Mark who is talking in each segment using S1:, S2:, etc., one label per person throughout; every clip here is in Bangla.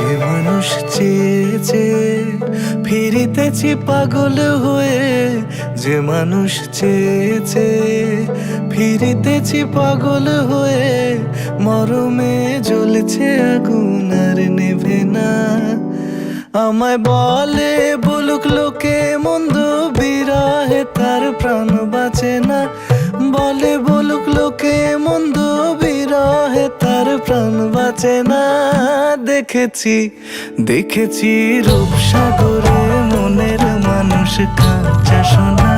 S1: যে মানুষ চেয়েছে ফিরিতেছি পাগল হয়ে, যে মানুষ চেয়েছে ফিরিতেছি পাগল হয়ে, মরমে জ্বলছে আগুন আর নেভে না। আমায় বলে বলুক লোকে মন্দ, বিরহে তার প্রাণ বাঁচে না। বলে বলুক লোকে মন্দ, বিরহে তার প্রাণ বাঁচে না। দেখেছি দেখেছি রূপসাগরে মনের মানুষ কাঁচা সোনা।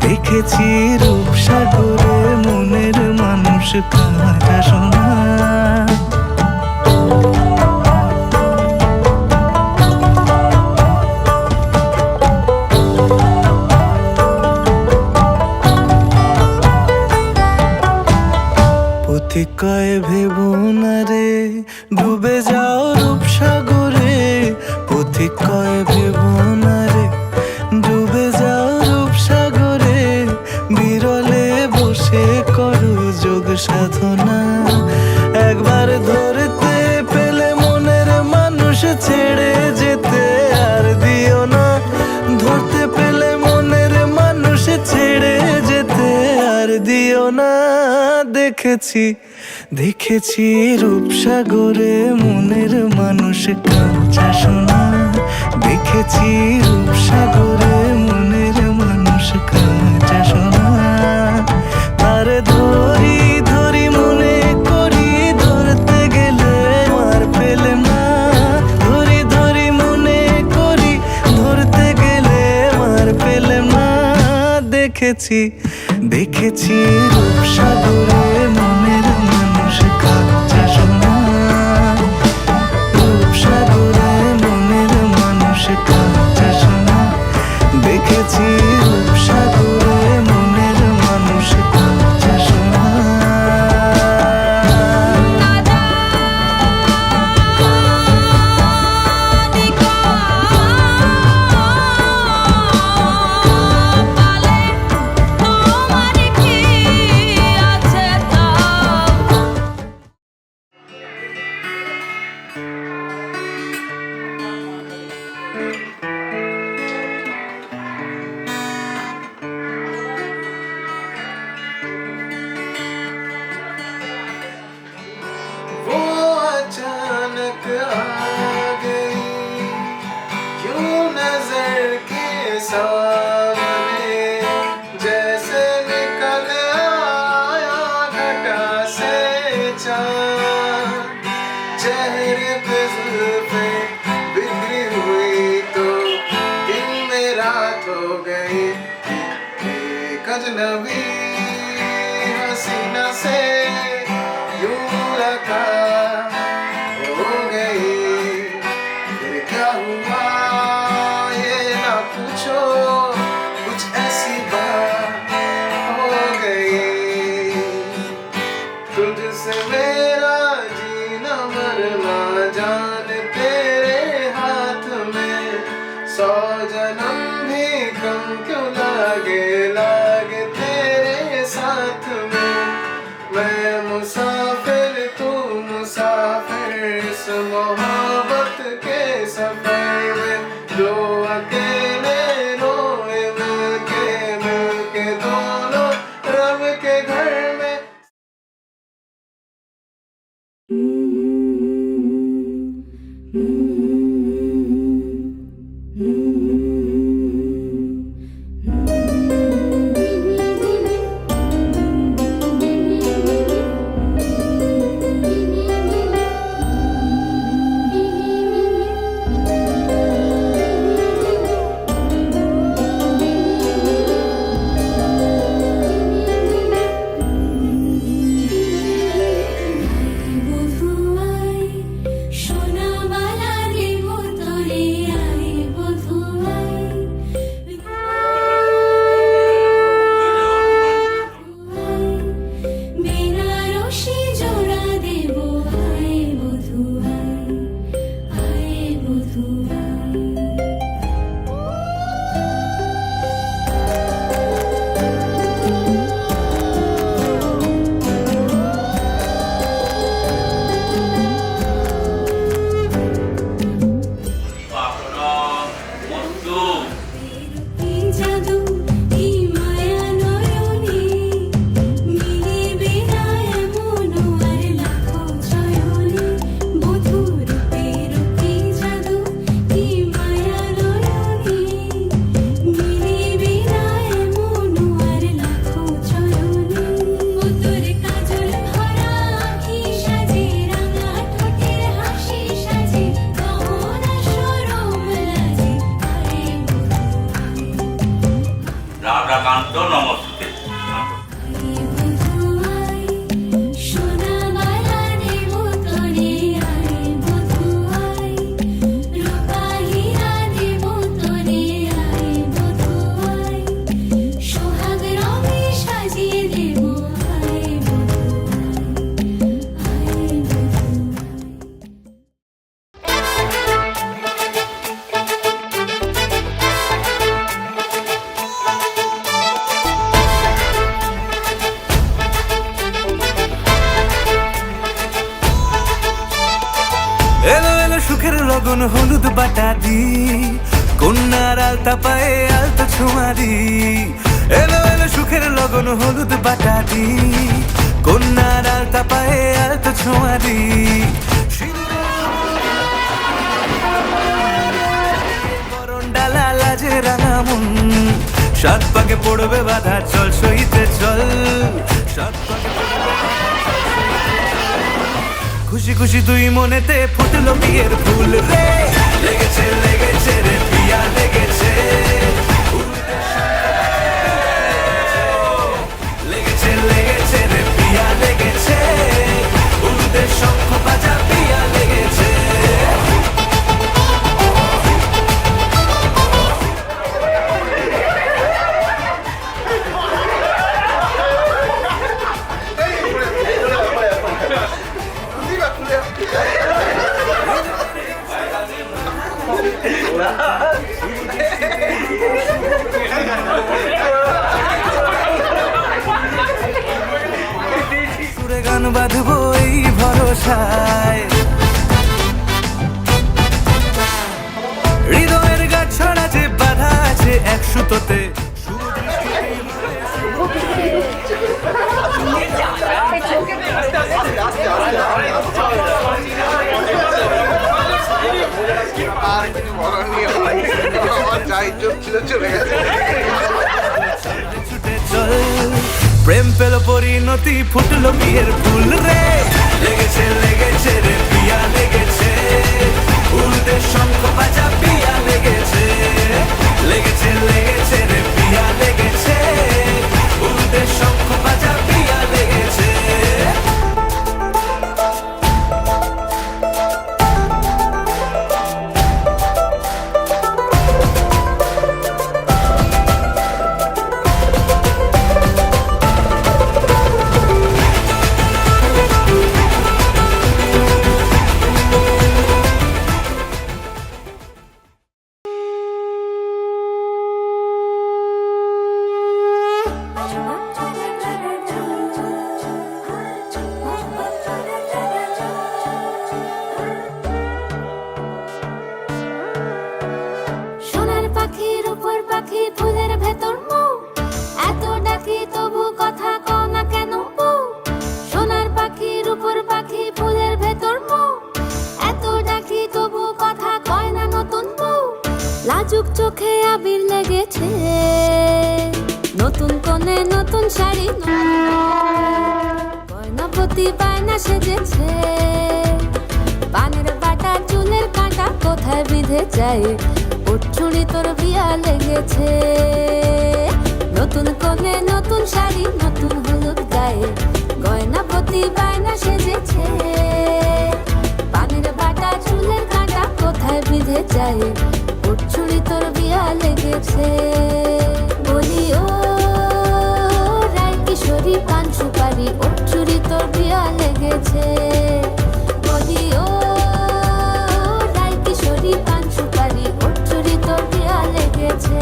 S1: দেখেছি রূপসাগরে মনের মানুষ কাঁচা সোনা। পথিক কয় ভেবো না রে ডুবে যাও রূপসাগরে। পথিক কয় ভেবো না রে ডুবে যাও রূপসাগরে। বিরলে বসে করো যোগ সাধনা। একবার ধরতে পেলে মনের মানুষ ছেড়ে যেতে আর দিও না। ধরতে পেলে মনের মানুষ ছেড়ে যেতে আর দিও না। দেখেছি দেখেছি রূপসাগরে মনের মানুষ কাঁচা সোনা। দেখেছি রূপসাগরে মনের মানুষ কাঁচা সোনা। তার ধরি ধরি মনে করি, ধরতে গেলে আর পেলে না। ধরি ধরি মনে করি, ধরতে গেলে আর পেলে না। দেখেছি দেখেছি রূপসাগরে মনের মানুষ কাঁচা সোনা। রূপসাগরে মনের মানুষ কাঁচা সোনা। দেখেছি রূপসাগরে মনের মানুষ কাঁচা সোনা। अचानक आ गई क्यों नजर के सामने, जैसे निकल आया घटा से चाँद। चेहरे पे जुल्फे बिखरी हुई तो दिन में रात हो गई। एक अजनबी हसीना से यूं मुलाकात हो गई। फिर क्या हुआ ये ना पूछो, कुछ ऐसी बात हो गई। तुझसे मेरा जीना मरना जान तेरे हाथ में। 100 जन्म भी कम क्यों लागे, लागे तेरे साथ में। मैं मुसाफिर तू मुसाफिर, इस मोहब्बत के सफर में। जो अकेले रोए मिलके दोनों रब के घर में।
S2: সুখের লগন হলুদ বাটা দি, কন্যার আলতা পায়ে আলতা ছোঁয়া দি। এলো এলো সুখের লগন হলুদ বাটা দি, কন্যার আলতা পায়ে আলতা ছোঁয়া দি। বরণ ডালা লাজে রাঙা মন, সাত পাকে পড়বে বাধা, চল সইতে চল। সাত পাকে খুশি খুশি দুই মনেতে ফুটলো বিয়ের ফুল রে। লেগেছে লেগেছে রে পিয়া লেগেছে, লেগেছে লেগেছে রে পিয়া লেগেছে, উলুদের শঙ্খ বাজা পিয়া লেগেছে। সুরে গান বাঁধবো এই ভরসায়, হৃদয়ের গাছ ছড়া যে বাধা আছে এক সুতোতে।
S1: আর কিছু বলার নেই, আমার যা ইজ্জত ছিল চলে গেছে।
S2: ছুটে চল, প্রেম পেল পরিণতি, ফুটলো বিয়ের ফুল রে। লেগেছে লেগেছে রে পিয়া লেগেছে, উলুদের শঙ্খ বাজা পিয়া লেগেছে। লেগেছে লেগেছে রে পিয়া লেগেছে, উলুদের শঙ্খ বাজা পিয়া লেগেছে।
S3: সোনার পাখির উপর পাখি ফুলের ভেতর মৌ, এত ডাকি তবু কথা কও না কেন বউ। সোনার পাখির উপর পাখি ফুলের ভেতর মৌ, এত ডাকি তবু কথা কয় না নতুন বউ। লাজুক চোখে আবির লেগেছে, নতুন কোণে নতুন শাড়ি, গয়নাপতি বায়না সেজেছে। পানের বাটা চুলের কাঁটা কোথায় বিঁধে যায়, চুড়ি তোর বিয়া লেগেছে। নতুন কোণে নতুন শাড়ি, নতুন হলুদ গায়ে, গয়নাপতি বায়না সেজেছে। পানের বাটা চুলের কাঁটা কোথায় বিঁধে যায়, চুড়ি তোর বিয়া লেগেছে। বলি ও রায় কিশোরী পান সুপারি, চুড়ি তোর বিয়া লেগেছে। বলি ও রায় কিশোরী পান সুপারি, চুড়ি তোর বিয়া লেগেছে।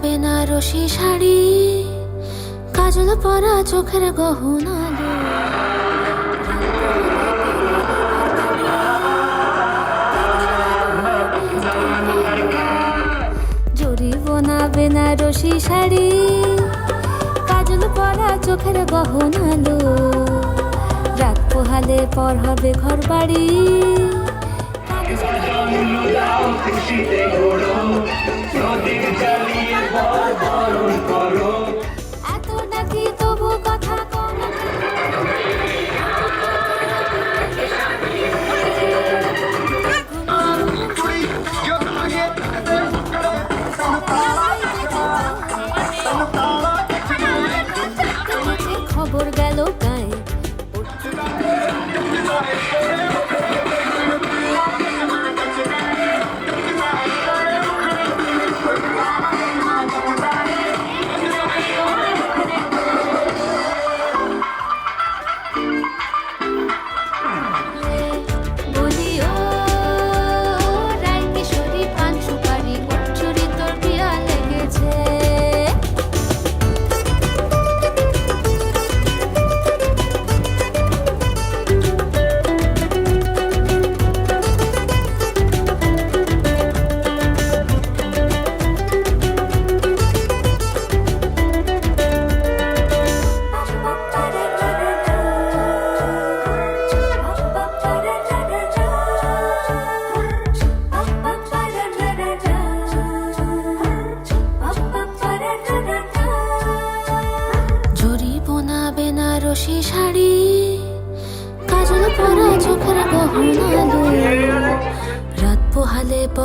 S3: বেনারসি শাড়ি, কাজল পরা চোখের গহনা, জরি বোনা বেনারসি শাড়ি, কাজল পরা চোখের গহনা লো। রাত পোহালে পর হবে ঘর বাড়ি, এত ডাকি তবু কথা কও না। খবর গেল গায়ে,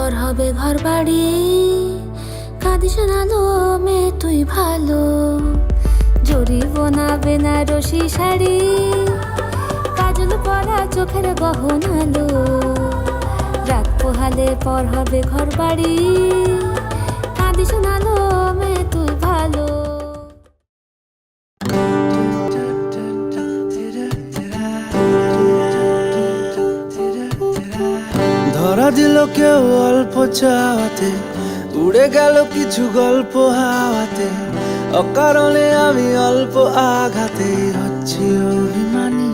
S3: পর হবে ঘর বাড়ি, কাঁদিস না লো মেয়ে তুই ভালো, জরিব না বেনারসি শাড়ি, কাজল পরা চোখের গহনালো, রাত পোহালে পর হবে ঘর বাড়ি, কাঁদিস না লো মেয়ে তুই ভালো।
S2: ধরা দিল কেউ অল্প চাওয়াতে, উড়ে গেল কিছু গল্প হাওয়াতে, অকারণে আমি অল্প আঘাতে হচ্ছি অভিমানী।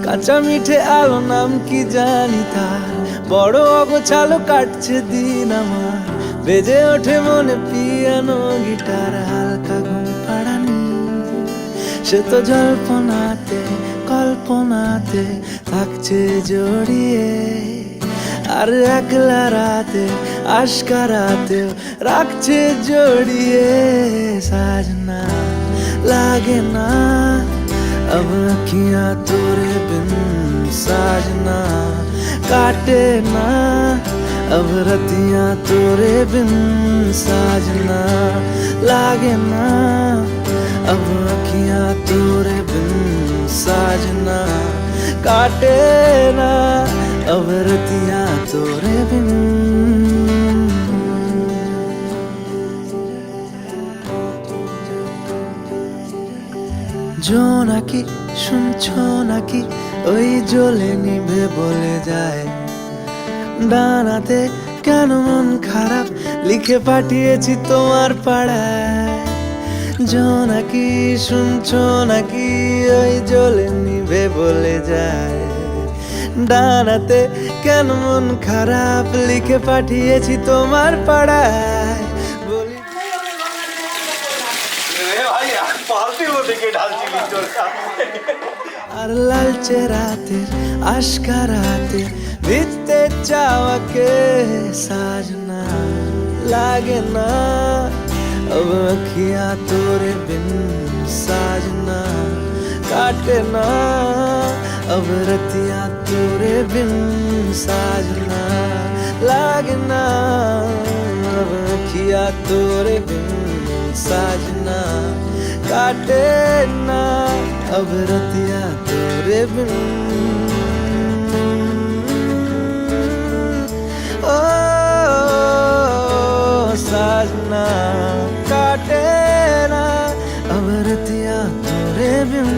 S2: কাঁচা মিঠে আলো নাম কি জানি তার, বড় অগোছালো কাটছে দিন আমার, বেজে ওঠে মনে পিয়ানো গিটার, হালকা ঘুম পাড়ানি। সে তো জল্পনাতে কল্পনাতে থাকছে জড়িয়ে, আর একলা রাতে আশকারাতে রাখছে জড়িয়ে। সাজনা লাগে না अब अखियां तोरे बिन, साजना काटे ना अब रतियां तोरे बिन, साजना लागे ना अब अखियां तोरे बिन, साजना काटे ना अब रतियां तोरे बिन। জোনাকি শুনছো নাকি ওই জ্বলে নিভে বলে যায়, ডানাতে কেন মন খারাপ লিখে পাঠিয়েছি তোমার পাড়ায়। জোনাকি শুনছো নাকি ওই জ্বলে নিভে বলে যায়, ডানাতে কেন মন খারাপ লিখে পাঠিয়েছি তোমার পাড়ায়। বলি আর লালচে রাতের আশকারাতে ভিজতে চাওয়াকে, সাजना लागे ना अब अखियां तोरे बिन, साजना काटे ना अब रतियां तोरे बिन, साजना लागे ना अब अखियां तोरे बिन, साजना काटे ना अब रतियां तोरे बिन। ओ साजना काटे ना अब रतियां तोरे बिन।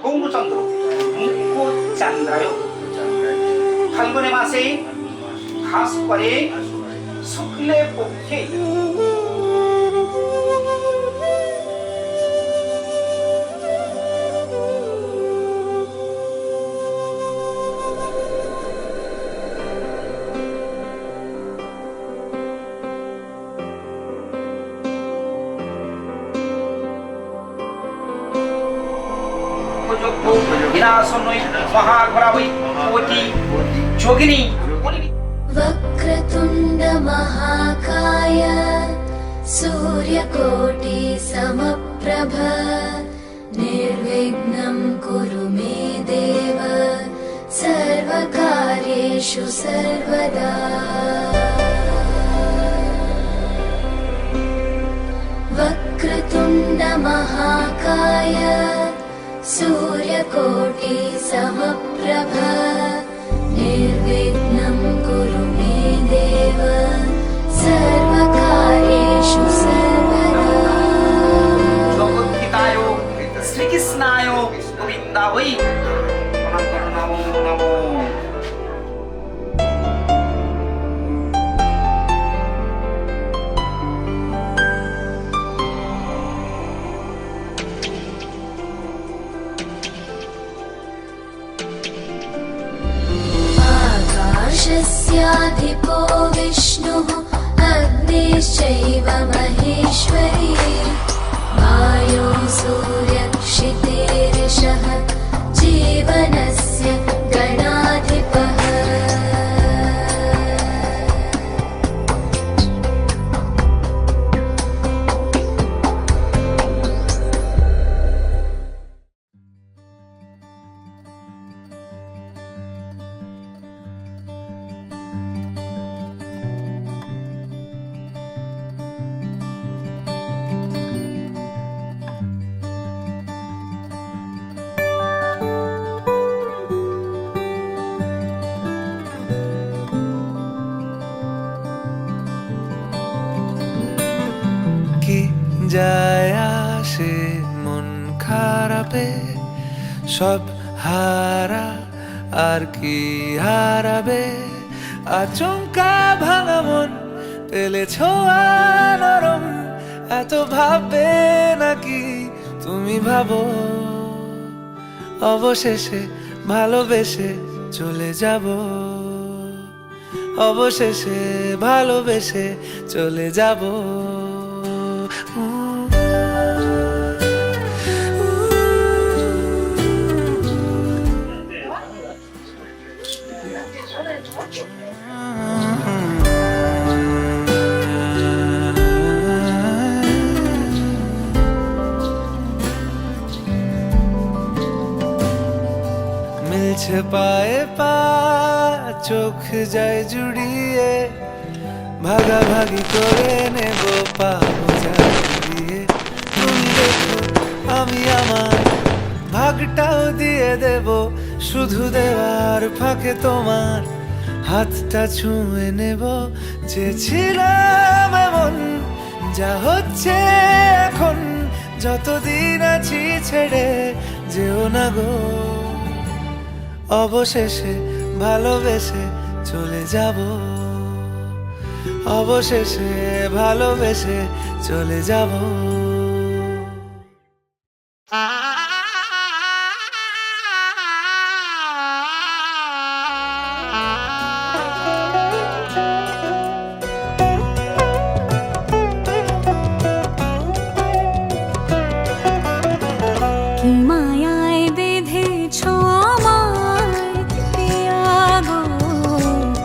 S4: গৌরচন্দ্র মুখ্যচান্দ্রায় ফাল্গুনে মাসে ঘাস করে শুক্লে পক্ষে, বিনাশনৈ মহাঘোরাবৈ কোটি যোগিনী।
S3: वक्रतुण्ड महाकाय सूर्यकोटि समप्रभ, निर्विघ्नं कुरु मे देव सर्वकार्येषु सर्वदा। वक्रतुण्ड महाकाय सूर्यकोटि समप्रभ, निर्विघ्नं कुरु मे देव सर्वकार्येषु सर्वदा।
S4: জগদ্গীতায় শ্রীকৃষ্ণায় গোবিন্দায় নমো নমো।
S3: आकाशस्याधिपो विष्णुः अग्निश्चैव महेश्वरी, वायुः सूर्यः क्षितिः
S2: কি যায় আসে মন খারাপে, সব হারা আর কি হারাবে, আচমকা ভাঙা মন পেলে ছোঁয়া নরম, এত ভাববে নাকি তুমি ভাবো, অবশেষে ভালোবেসে চলে যাব, অবশেষে ভালোবেসে চলে যাব। মিলছে পায়ে পা, চোখ যায় জুড়িয়ে, ভাগাভাগি করে নেব পাবো জড়িয়ে। তুমি দেখো আমি আমার ভাগটাও দিয়ে দেব, শুধু দেওয়ার ফাঁকে তোমার হাতটা ছুঁয়ে নেব। চেয়েছিলাম এমন, যা হচ্ছে এখন, যতদিন আছি ছেড়ে যেও না গো, অবশেষে ভালোবেসে চলে যাব, অবশেষে ভালোবেসে চলে যাব।
S3: কি মায়ায় বেঁধেছো আমায় পিয়া গো,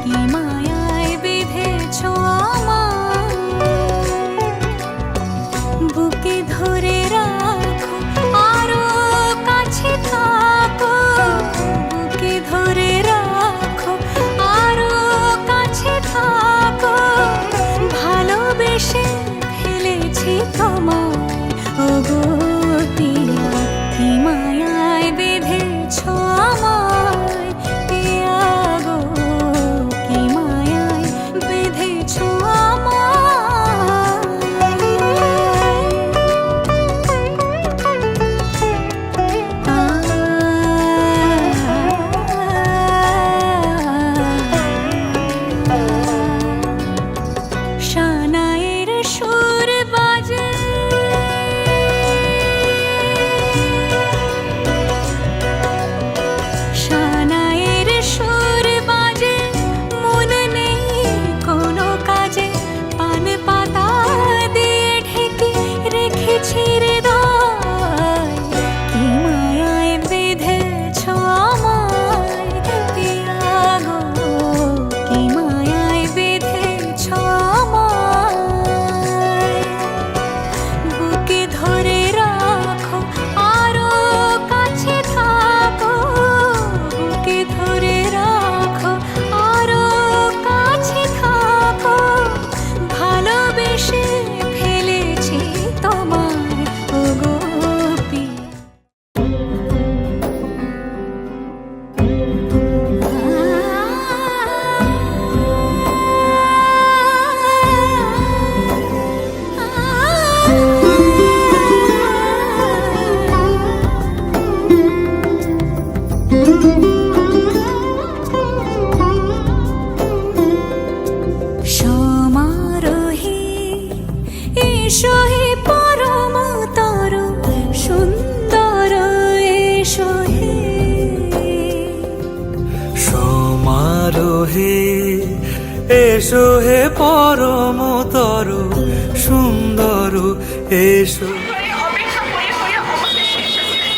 S3: কি মায়ায় বেঁধেছো আমায়, বুকে ধরে রাখো আরো কাছে থাকো, বুকে ধরে রাখো আরো কাছে থাকো, ভালোবেসে ফেলেছি তোমায় ওগো পিয়া, কি মায়ায় বেঁধেছো আমায় পিয়া গো, কি মায়ায় বেঁধেছো আমায়। শানায়ের সুর বাজে, শানায়ের সুর বাজে, মন নেই কোনো কাজে, পান পাতা দিয়ে ঢেকে রেখেছি হৃদয়, কি মায়ায় বেঁধেছো আমায় পিয়া গো, কি মায়ায় বেঁধেছো আমায়, বুকে ধরে রাখো আরো কাছে থাকো, বুকে ধরে রাখো আরো কাছে থাকো, ভালোবেসে ফেলেছি তোমায় ওগো পিয়া। সমারোহে এসো হে পরমতর সুন্দর, এসো হে
S2: সমারোহে এসো হে পরমতর সুন্দর, এসো।
S5: অপেক্ষা করে করে আমাদের শেষ হচ্ছে।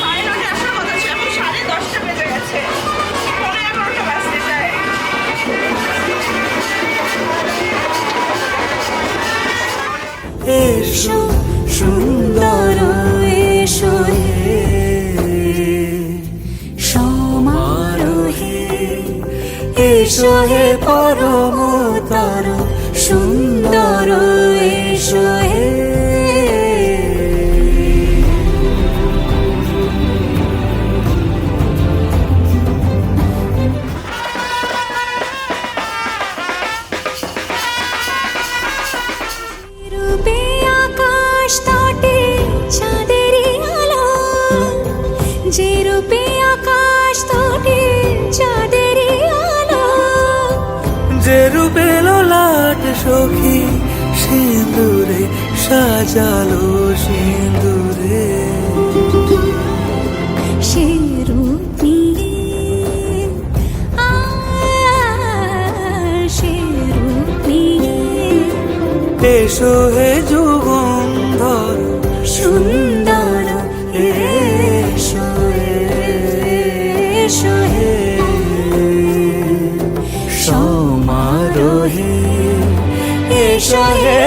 S5: 9:30 আসার কথা ছিল, এখন 10:30 বেজে গেছে। 11:30 বাজতে যায়।
S2: এসো সুন্দর,
S3: এসো হে সমারোহে,
S2: এসো হে পরমতর
S3: সুন্দর, এসো হে রূপে আকাশ
S2: সাজালো সিঁদুরে।
S3: সে রূপ নিয়ে সে রূপ নিয়ে
S2: এসো হে যুগন্ধর
S3: সুন্দর এসো এসো হে
S2: সমারোহে এসো হে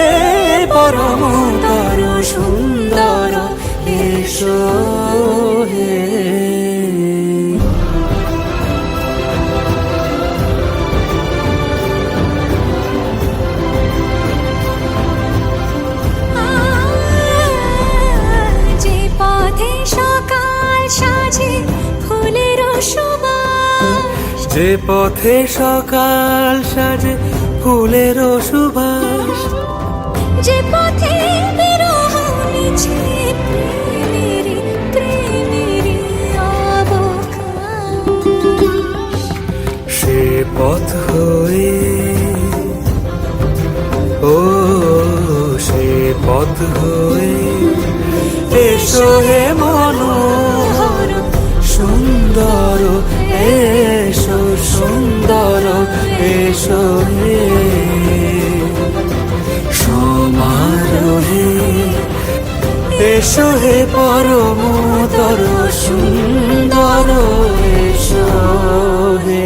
S2: পরমতর সুন্দর এসো হে।
S3: যে পথে সকাল সাজে ফুলের সুবাস
S2: যে পথে সকাল সাজে ফুলের সুবাস
S3: যে পথে বিরহ মিছে প্রেমের প্রেমের অবকাশ
S2: সে পথ হয়ে ও সে পথ হয়ে এসো হে মনোহর সুন্দর এসো সুন্দর এসো হে সমারোহে এসো হে পরমতর সুন্দর এসো হে।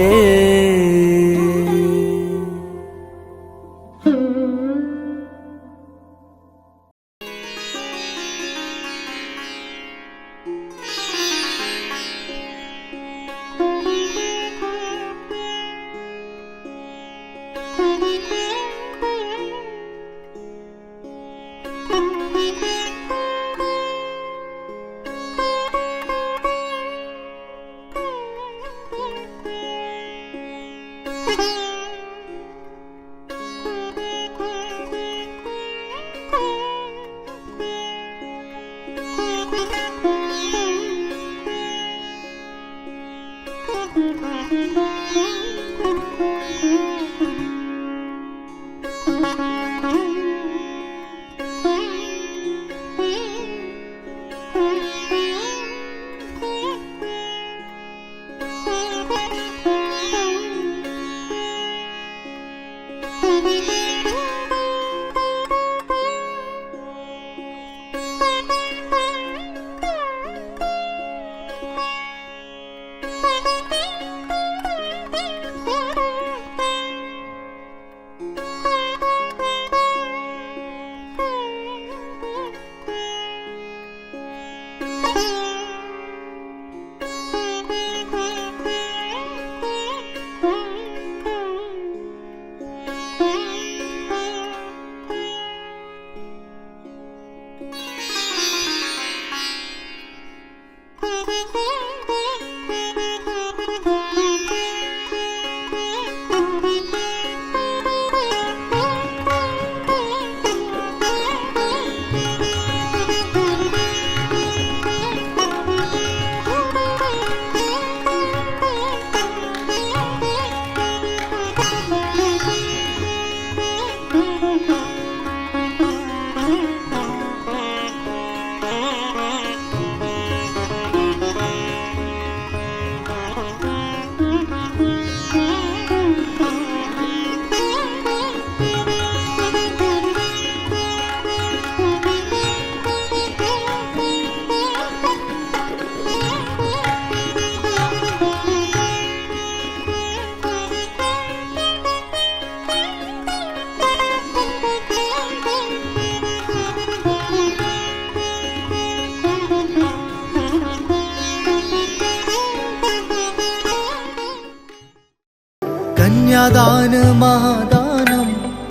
S6: कन्यादान महादानं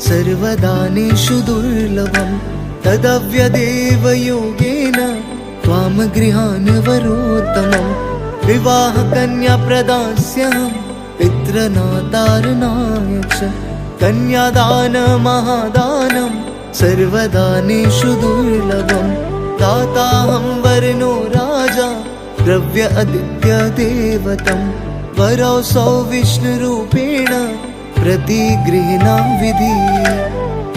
S6: सर्वदानेषु दुर्लभं तदव्यदेव योगेन त्वां गृहान् वरोत्तमं विवाह कन्या प्रदास्यहं पितृनातारणाय च कन्यादान महादानं सर्वदानेषु दुर्लभं दाताहं वर्णो राजा द्रव्य आदित्य देवतं वरौसौ विष्णुरूपेण प्रतिगृह्णां विधि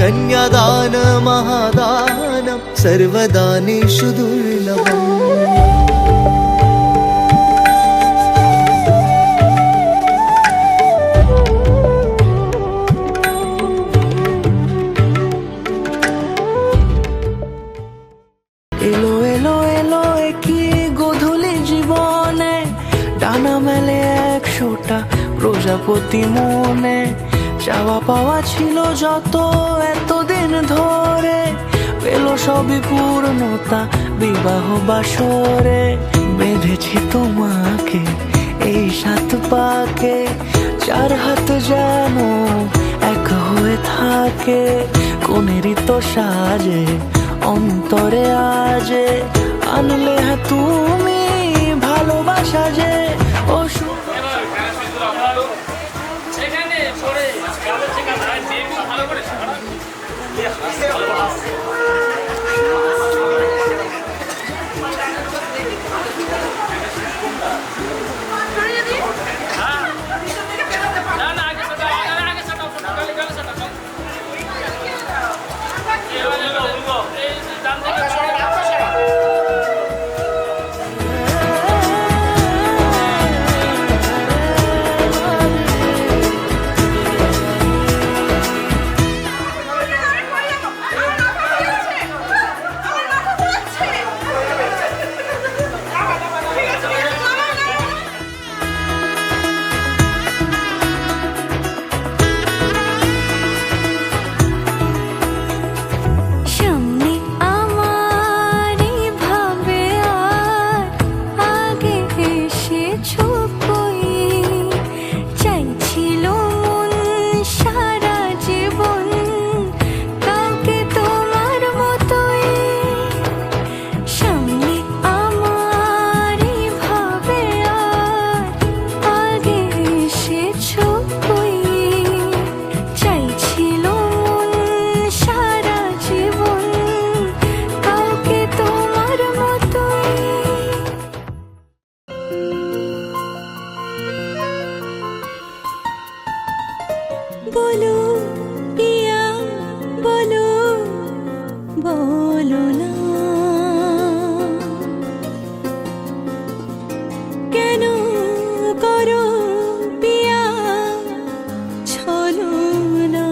S6: कन्यादान महादान सर्वदानेषु दुर्लभम्।
S2: এলো এলো এলো কি গোধূলি জীবনে, ডানা মেলে 100টা প্রজাপতি মনে। চাওয়া পাওয়া ছিল যত এতদিন ধরে, পেল সবই পূর্ণতা বিবাহ বাসরে। বেঁধেছি তোমাকে এই 7 পাকে, 4 হাত যেন এক হয়ে থাকে। কোনেরই তো সাজে অন্তরে আজে, আনলে হ্যাঁ তুমি ভালোবাসা যে। ও
S3: বলো পিয়া বলো, বলো না কেন করো পিয়া ছলনা।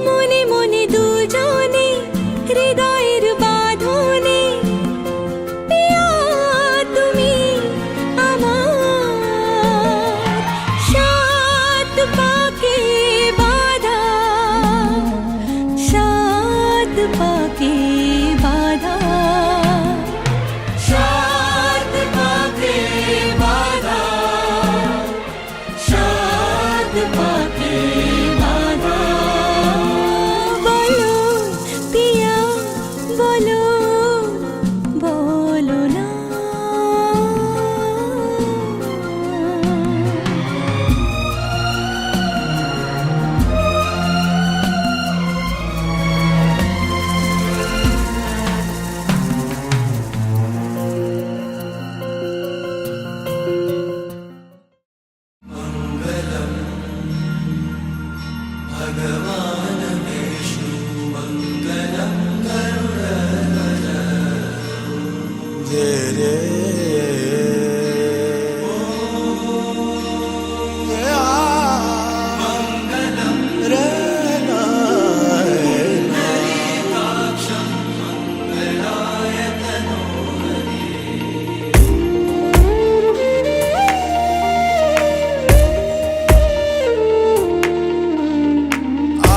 S3: মনে মনে দুজনে হৃদয়ের বাঁধনে, পিয়া তুমি আমার। 7 পাকে বাঁধা, 7 পাকে বাঁধা, 7 পাকে বাঁধা, 7 পাকে বাঁধা। বলো পিয়া বলো, বলো না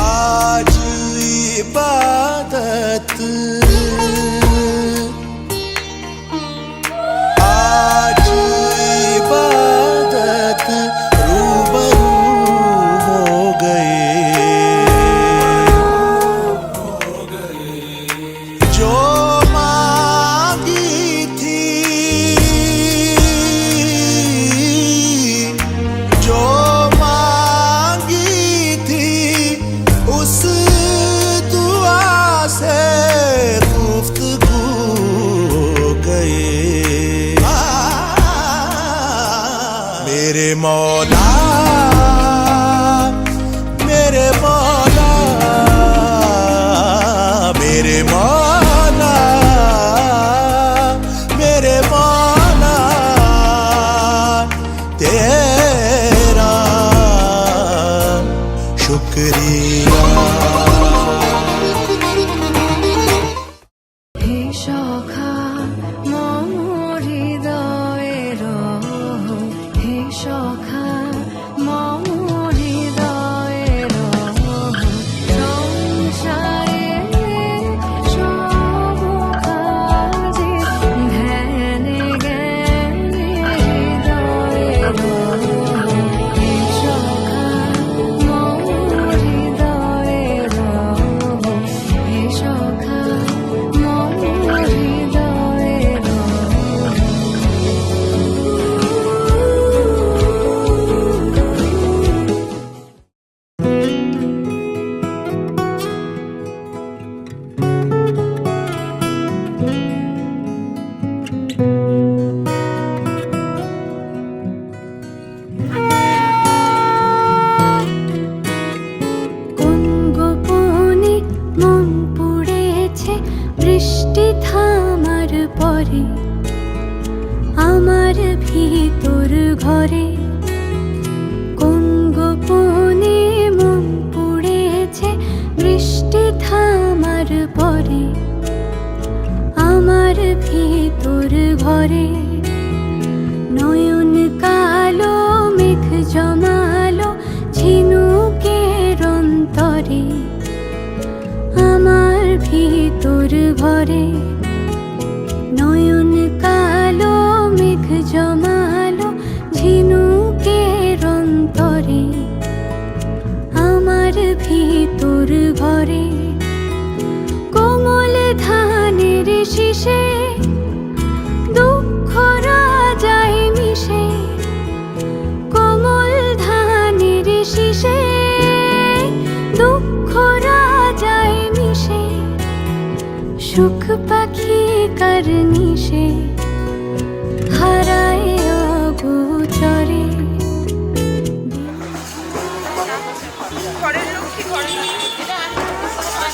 S6: आज इबादत, आज इबादत रूबरू हो गए। जो मांगी थी, जो मांगी थी, उस दुआ से गुफ्तगू हो गए। मेरे मौला, मेरे मौला,
S3: ঘরে, আমার ভিতর ঘরে কোন গোপনে মন পড়েছে বৃষ্টি থামার পরে। আমার ভিতর ঘরে নয়ন কালো মেঘ জমালো ঝিনুকের অন্তরে। আমার ভিতর ঘরে নয়ন কালো মেঘ জমালো ঝিনুকের অন্তরে। আমার ভিতর ঘরে কোমল ধানের শীষে দুঃখ রাজায় মিশে। কোমল ধানের শীষে দুঃখ রাজায় মিশে। সুখ পাখি কার নিশে হারায় অগোচরে।
S5: ঘরের লক্ষ্মী ঘরের লক্ষ্মী ঘরের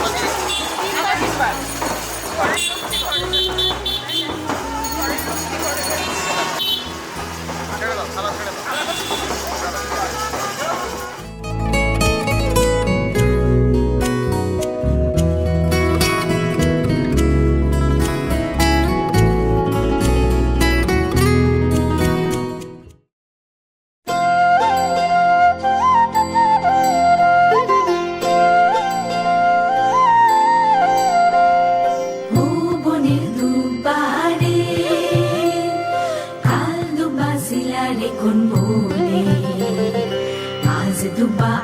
S5: লক্ষ্মী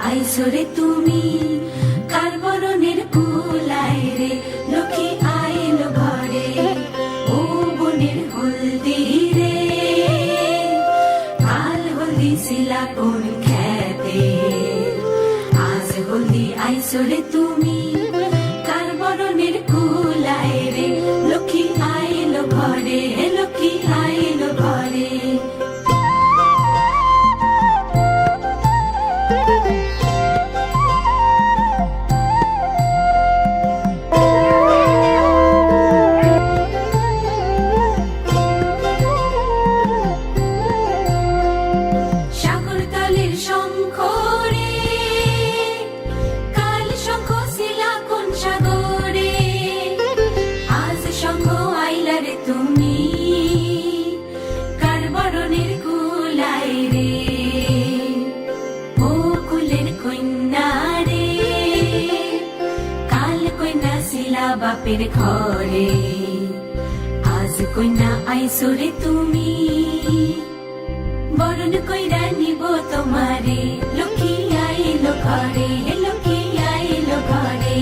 S3: আইসরে তুমি কার বরণের কুলায় রে লক্ষ্মী আইলো ঘরে। ও বনের হলদি রে কাল হলদি শিলা কোন খেতে। আজ হলদি আইসরে তুমি কার বরণের কুলায় রে লক্ষ্মী আইলো ঘরে। লক্ষ্মী আইলো ঘরে। বাপের ঘরে আজ কইনা আইসরে তুমি বরণ কইরা নিব তোমারে। লক্ষ্মী আইলো ঘরে। লক্ষ্মী আইলো ঘরে।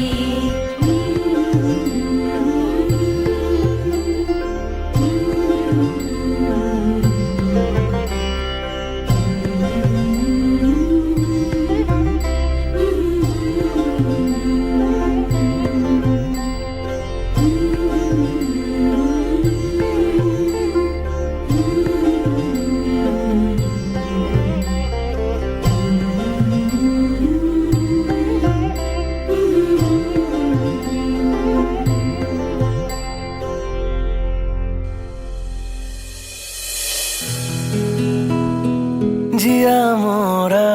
S2: जिया मोरा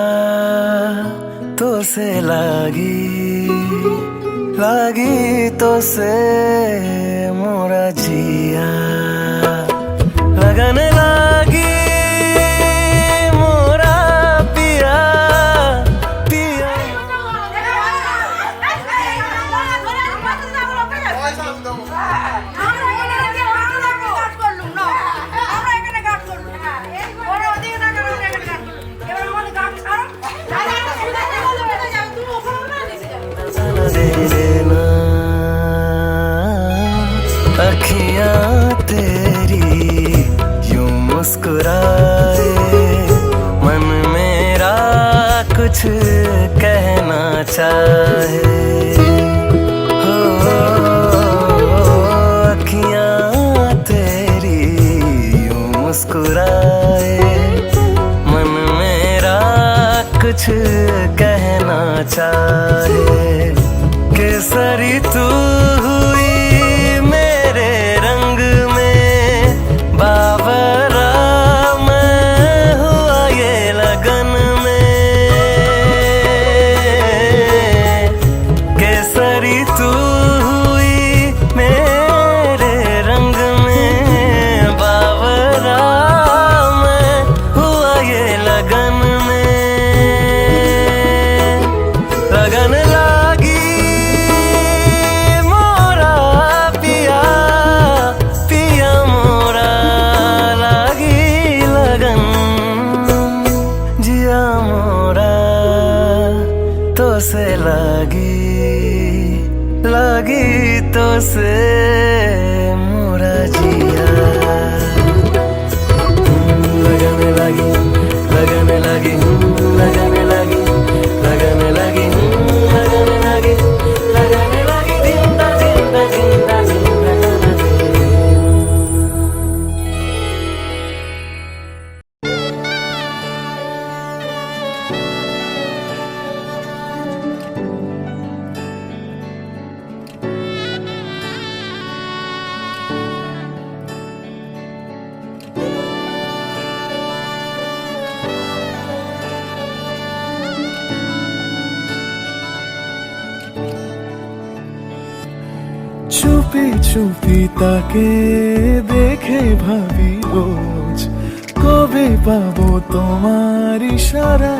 S2: तो से लागी तो से मोरा जिया लगने लागी मोरा पिया पिया। अखियाँ तेरी यूं मुस्कुराए मन मेरा कुछ कहना चाहे। हो अखियाँ तेरी यूं मुस्कुराए मन मेरा कुछ कहना चाहे। केसरी तू हुई मेरे रंग में लगी तो से मोरा जिया लगने लगी लगने लगी लगने लगी लगने लगी लगने लगी लगने लगी जिंदा जिंदा जिंदा जिंदा
S6: চুপি চুপি তাকে দেখে ভাবি রোজ কবে পাবো তোমার ইশারা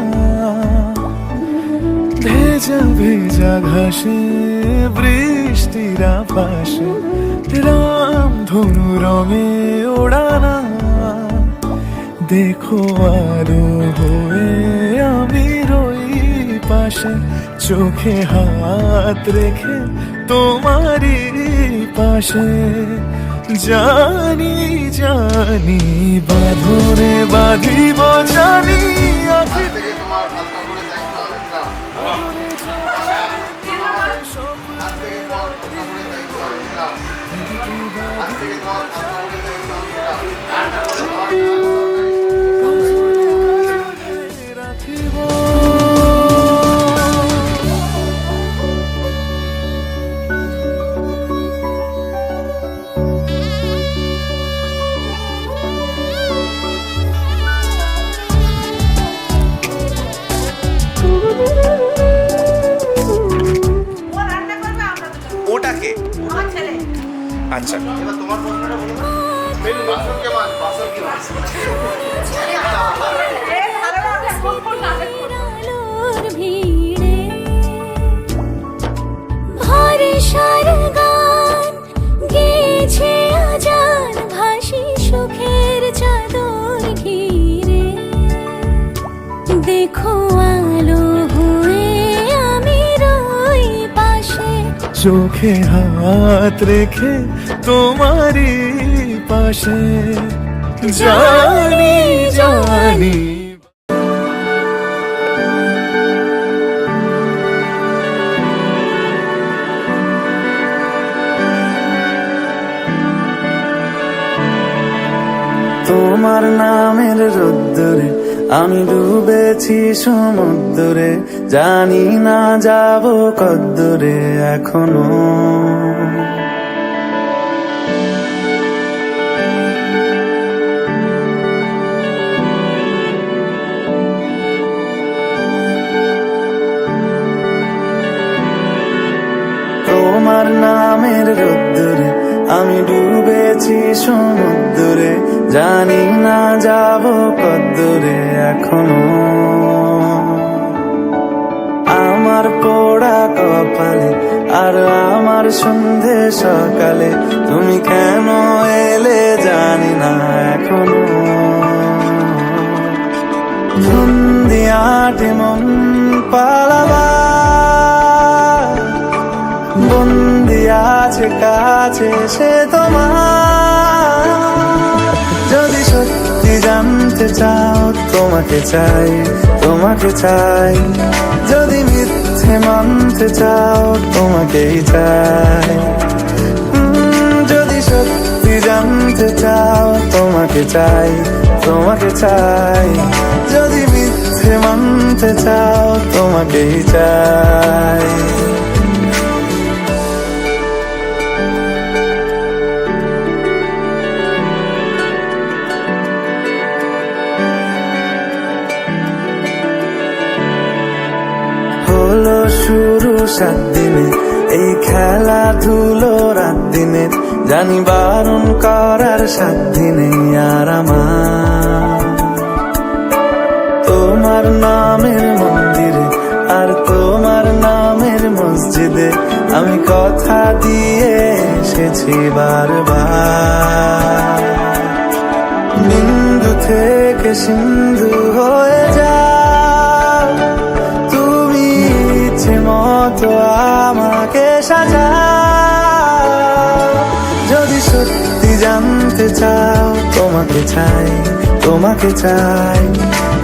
S6: ভেজা ভেজা ঘাসে বৃষ্টির আভাসে রাম ধনু রঙে ওড়ানা দেখো আরো হয়ে আমি রই পাশে চোখে হাত রেখে তোমারই পাশে জানি জানি বাঁধনে বাঁধিব জানি
S1: আজ থেকে তোমার হালকা করে দায়িত্ব হবে না। আজ থেকে তোমার হালকা করে দায়িত্ব হবে না। আজ থেকে তোমার হালকা করে দায়িত্ব হবে না।
S6: রাখিব
S5: ও রান্না করবে আমরা দুজন।
S7: ওটাকে
S5: আমার ছেলে।
S7: আচ্ছা
S1: এবার তোমার প্রশ্নটা বলো না। মেনু বাসন কেমন? বাসন কি মাছ?
S5: এ ভালো লাগে ফোন ফোন না দেখো।
S3: আলোর ভিড়ে ভরসার গান গেছে আজান ভাসি সুখের চাদর ঘিরে দেখো আলো হয়ে আমি রই পাশে
S6: চোখে হাত রেখে তোমারই পাশে জানি জানি
S2: তোমার নামের রোদ্দুরে আমি ডুবেছি সমুদ্রে জানি না যাব কদ্দুরে এখনো তোমার নামের রোদ্দুরে আমি ডুবেছি সমুদ্রে জানি না যাব কদ্দুরে এখনো আমার পোড়া কপালে আর আমার সন্ধে সকালে তুমি কেন এলে জানি না এখনো ধুন্দিয়াটে মন পালাবা বন্দি আছে কাছে সে তোমার যদি সত্যি জানতে চাও তোমাকে চাই তোমাকে চাই যদি মিথ্যে মানতে চাও তোমাকেই চাই যদি সত্যি জানতে চাও তোমাকে চাই তোমাকে চাই যদি মিথ্যে মানতে চাও তোমাকেই চাই হলো শুরু 7 দিনে এই খেলাধুলো রাত দিনে জানি বারণ করার 7 দিনে আর আমার তোমার নামের মন্দিরে আর তোমার নামের মসজিদে আমি কথা দিয়ে এসেছি বারবার বিন্দু থেকে সিন্ধু হয়ে যাও তুমি
S6: ইচ্ছে মতো আমাকে সাজাও। যদি সত্যি জানতে চাও তোমাকে চাই, তোমাকে চাই।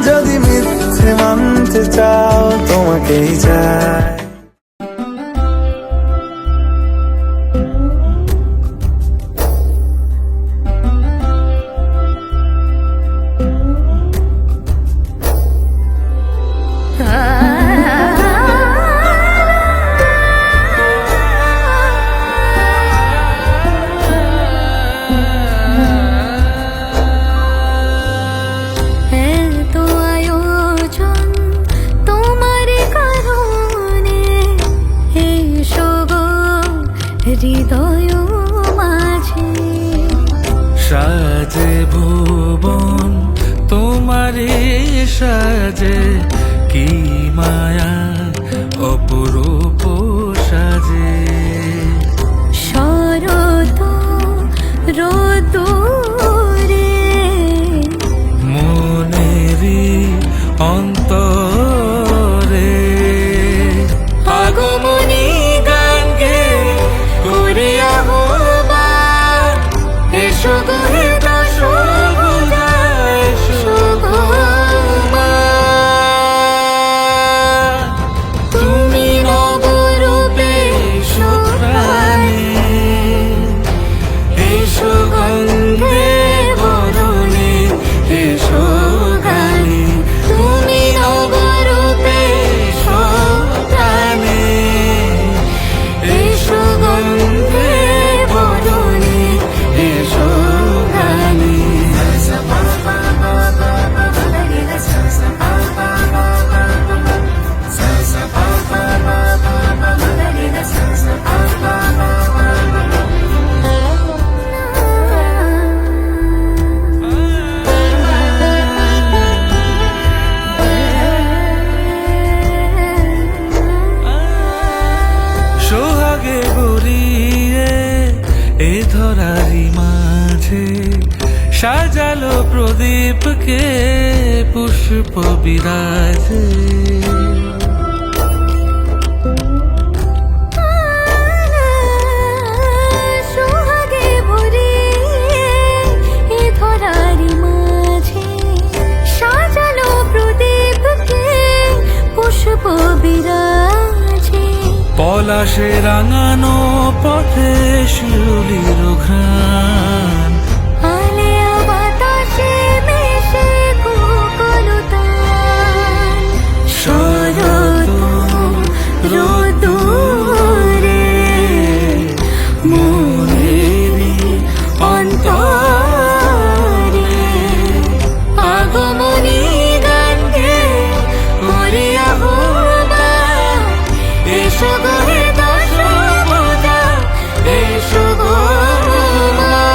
S6: যদি মিথ্যে মানতে চাও তোমাকেই চাই।
S3: এত আয়োজন তোমার কারণে, এসো গো হৃদয় মাঝে।
S2: সাজে ভুবন তোমারে সাজে, কি মায়া অপরূপ সাজে।
S3: শরৎ রোদুরে
S2: মনেরি অন্তরে আগমনী গান গে করে আহ্বান। এসো গো হে দশভুজা, এসো গো মা। তুমি নবরূপে এসো প্রাণে, এসো গন্ধে বরণে, এসো গানে। তুমি নবরূপে এসো প্রাণে, এসো গন্ধে বরণে, এসো গানে। সোহাগে গড়িয়ে এ ধরারি মাঝে, সাজালো প্রদীপকে পুষ্প বিরাজে।
S3: সোহাগে ভরিয়ে এ ধরারি মাঝে, সাজালো প্রদীপকে পুষ্প বিরাজে।
S2: পলাশে রাঙানো পথে শিউলির ঘ্রাণ,
S3: আলেয়া বাতাসে মিশে কোকলতান। শরৎ রোদুরে
S2: মনেরি অন্তরে
S3: আগমনী গান গে করে আহ্বান। এসো গো হে দশভুজা, এসো গো মা।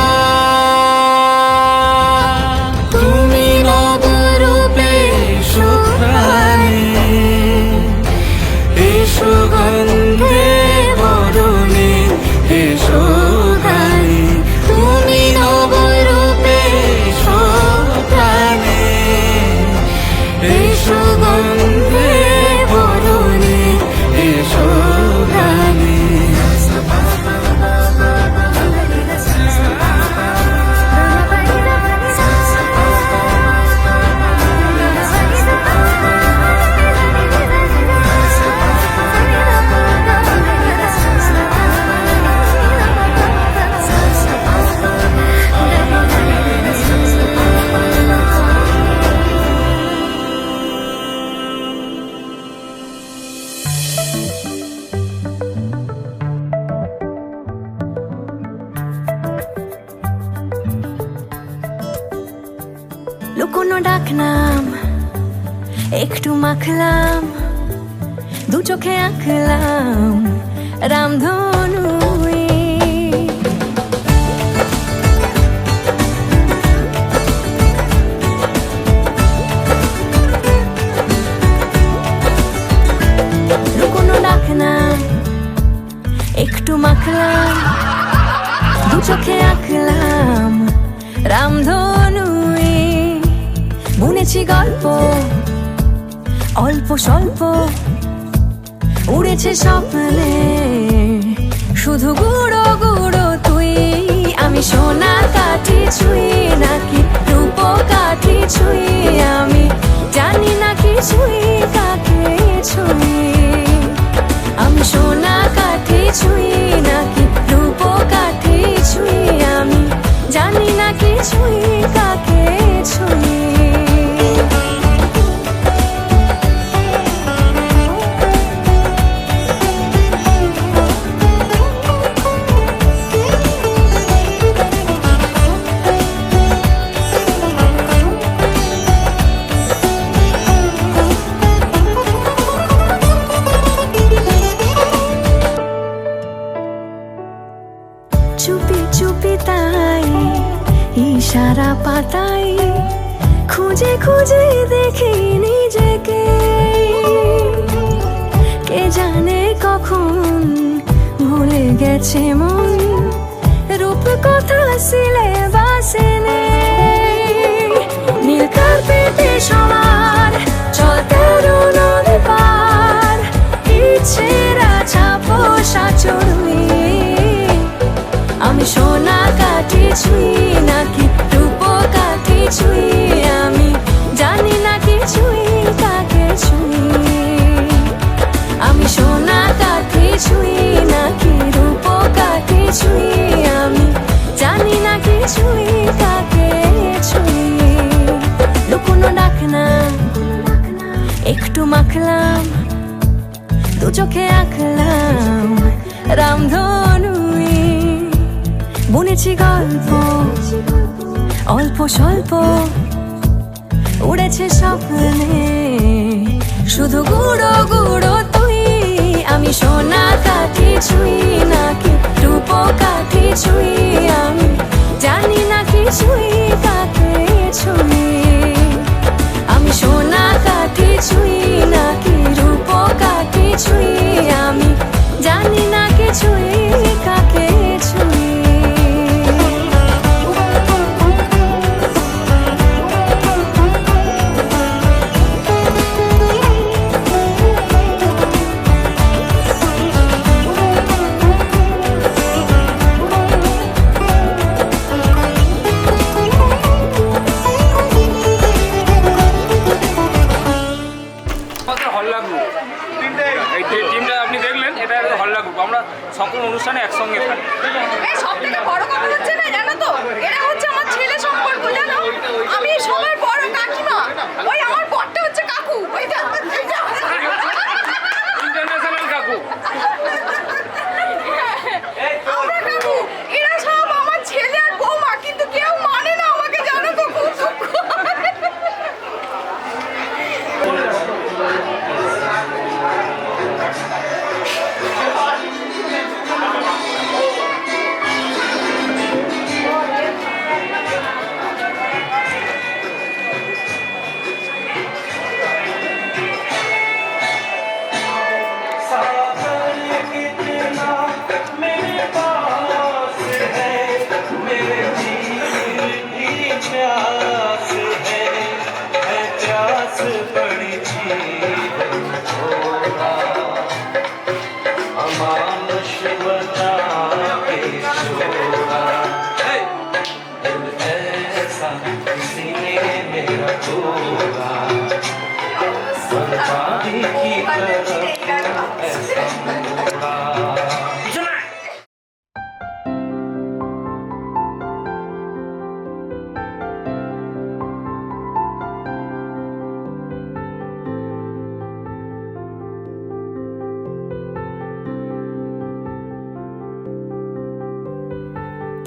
S2: তুমি নবরূপে এসো প্রাণে, এসো গন্ধে বরণে, এসো গানে। তুমি নবরূপে এসো প্রাণে, এসো গন্ধে বরণে, এসো গানে।
S3: লুকোনো ডাকনাম একটু মাখলাম, দু চোখে আঁকলাম রামধনু। লুকোনো ডাকনাম একটু মাখলাম, দু চোখে আঁকলাম রামধনু। বুনেছি গল্প অল্প স্বল্প, উড়েছে স্বপ্নে শুধু গুঁড়ো গুঁড়ো তুই। আমি সোনা কাঠি ছুঁই নাকি রূপ কাঠি ছুঁই, আমি জানি না কি ছুঁই কাকে ছুঁই। আমি সোনা কাঠি ছুঁই নাকি রূপ কাঠি ছুঁই, আমি জানি না কি ছুঁই কাকে ছুঁই। চুপি চুপি তাই ইশারা পাতাই খুঁজে খুঁজে দেখি নিজেকে। কে জানে কখন ভুলে গেছে মন, রূপ কথা সিলেবাসে নেই। নীল কার্পেটে সবার চল 13 নদী পার, ইচ্ছেরা ছাপো সাচড়ুই। আমি সোনা কাঠি ছুঁই নাকি রূপ কাঠি ছুঁই, আমি জানি না কি ছুঁই কাকে ছুঁই। আমি সোনা কাঠি ছুঁই নাকি রূপ কাঠি ছুঁই, আমি জানি না কি ছুঁই কাকে ছুঁই। লুকোনো ডাক না একটু মাখলাম, দু চোখে আঁকলাম রামধনুই। বুনেছি গল্প অল্প স্বল্প, উড়েছে স্বপ্নে শুধু গুঁড়ো গুঁড়ো তুই। আমি সোনা কাঠি ছুঁই নাকি রূপ কাঠি ছুঁই, আমি জানি না কি ছুঁই কাকে ছুঁই। আমি সোনা কাঠি ছুঁই নাকি রূপ কাঠি ছুঁই, আমি জানি না কি ছুঁই কাকে ছুঁই।
S7: হল্লা গ্রুপ, এই যে টিমটা আপনি দেখলেন এটা হল্লা গ্রুপ। আমরা সকল অনুষ্ঠানে একসঙ্গে থাকি।
S5: এই সবথেকে বড় কথা হচ্ছে না জানো তো, এরা হচ্ছে আমার ছেলে সম্পর্ক জানো। আমি সবার বড় কাকিমা, ওই আমার বড়টা হচ্ছে কাকু। ওইটা
S7: ইন্টারন্যাশনাল কাকু।
S5: আমরা কাকু, এরা সব আমার ছেলে আর বৌমা, কিন্তু কেউ মানে না আমাকে জানো তো, খুব দুঃখ।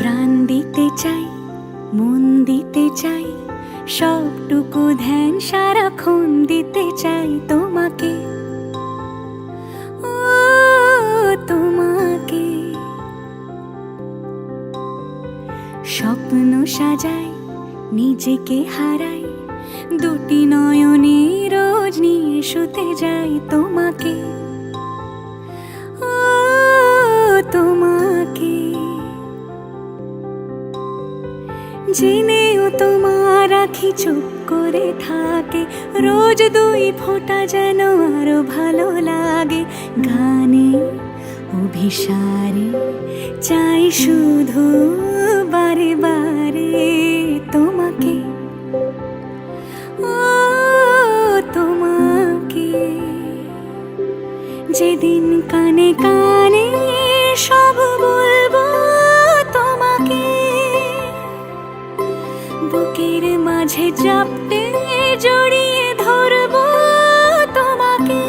S3: প্রাণ দিতে চাই, মন দিতে চাই, সবটুকু ধ্যান সারাক্ষণ দিতে চাই তোমাকে, ও তোমাকে। স্বপ্ন সাজাই, নিজেকে হারাই, দুটি নয়নে রোজ নিয়ে শুতে যাই তোমাকে, ও তোমাকে। জেনেও তোমার পাখি চুপ করে থাকে, রোজ দুই ফোঁটা যেন আরো ভালো লাগে। গানে অভিসারে চাই শুধু বারে বারে তোমাকে, ও তোমাকে। যেদিন কানে কানে সব বলবো তোমাকে, বুকের মাঝে চাপতে জড়িয়ে ধরবো তোমাকে।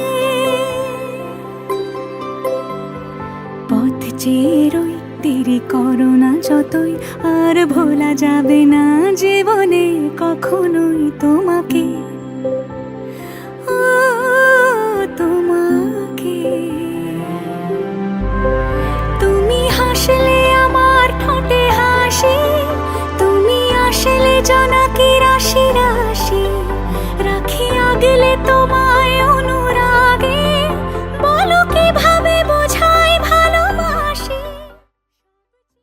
S3: পথ চেয়ে রই, দেরি করো না যতই, আর ভোলা যাবে না জীবনে কখনোই তোমাকে, ও তোমাকে। তুমি হাসলে আমার ঠোঁটে হাসি, তুমি আসলে জোনাকি রাশি